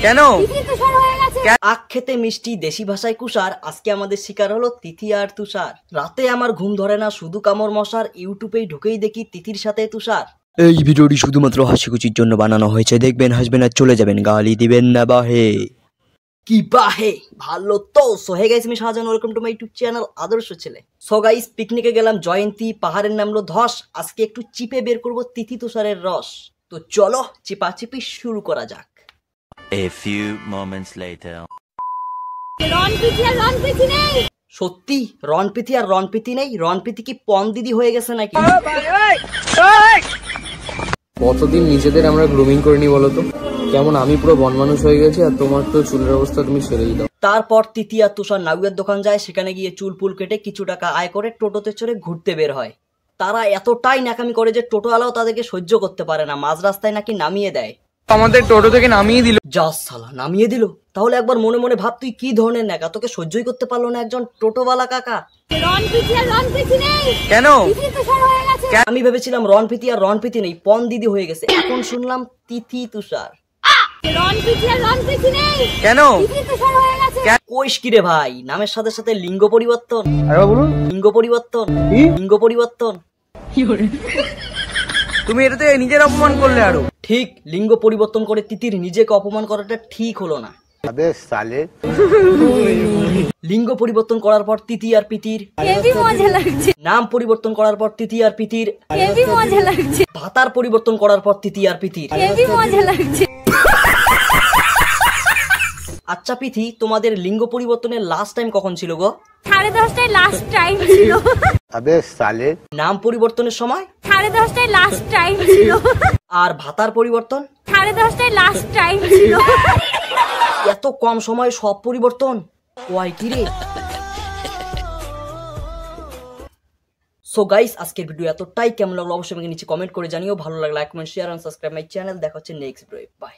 কেন? আখ খেতে মিষ্টি, দেশি ভাষায় কুষার। আজকে আমাদের শিকার হলো তিথি আর তুষার। রাতে আমার ঘুম ধরে না, শুধু কামড় মশার। ইউটিউবেই ঢুকেই দেখি তিথির সাথে তুষার। এই ভিডিওটি শুধুমাত্র হাসিখুশির জন্য বানানো হয়েছে। দেখবেন, হাসবেন আর চলে যাবেন, গালি দিবেন না বাহে। কি বাহে, ভালো তো। সো হে গাইস, আমি Shahjahan, welcome to my YouTube channel আদর্শ ছেলে। সো গাইস, পিকনিকে গেলাম জয়ন্তী, পাহাড়ের নাম হলো ধস। আজকে একটু চিপে বের করব তিথি তুষারের রস। তো চলো চিপাচিপি শুরু করা যাক। A few moments later. সত্যি রণপ্রীতি আর রণপ্রীতি নেই? রণপ্রীতি কি পন দিদি হয়ে গেছে নাকি? কতদিন নিজেদের আমরা গ্রুমিং করিনি বলতো? কেমন আমি পুরো বন মানুষ হয়ে গেছি, আর তোমার তো চুলের অবস্থা তুমি ছেড়েই দাও। তারপর তিথি আর তুষার নাউয়ের দোকান যায়। সেখানে গিয়ে চুল পুল কেটে কিছু টাকা আয় করে টোটোতে চড়ে ঘুরতে বের হয়। তারা এতটাই ন্যাকামি করে যে টোটোওয়ালাও তাদেরকে সহ্য করতে পারে না, মাঝ রাস্তায় নাকি নামিয়ে দেয়। আমাদের টোটো থেকে নামিয়ে দিল। যা সালা, নামিয়ে দিল? তাহলে একবার মনে মনে ভাব, তুই কি ধরনের ন্যাকা, তোকে সহ্যই করতে পারলো না একজন টোটোওয়ালা কাকা। কেন? আমি ভেবেছিলাম রণপ্রীতি আর রণপ্রীতি নেই, পন দিদি হয়ে গেছে। এখন শুনলাম তিথি তুষার। কেন? কইস কি রে ভাই, নামের সাথে সাথে লিঙ্গ পরিবর্তন। লিঙ্গ পরিবর্তন, লিঙ্গ পরিবর্তন। তুমি এটাতে নিজের অপমান করলে আরো। ঠিক, লিঙ্গ পরিবর্তন করে তিতির নিজেকে অপমান করাটা ঠিক হলো না। লিঙ্গ পরিবর্তন করার পর তিথি আর পিতির নাম পরিবর্তন করার পর তিথি আর পিতির ভাতার পরিবর্তন করার পর তিথি আর পিতির। আচ্ছা পিথি, তোমাদের লিঙ্গ পরিবর্তনের লাস্ট টাইম কখন ছিল গো? 10:30টায় লাস্ট টাইম ছিল। নাম পরিবর্তনের সময় 10:30টায় লাস্ট টাইম ছিল। আর ভাতার পরিবর্তন 10:30টায় লাস্ট টাইম ছিল। এত কম সময়ে সব পরিবর্তন, ওয়াই কি রে? সো গাইস, আজকের ভিডিও এতটাই। কেমন লাগলো অবশ্যই আমাকে নিচে কমেন্ট করে জানিও। ভালো লাগলে like, comment, share and subscribe my channel. দেখা হচ্ছে নেক্সট ভিডিও। বাই।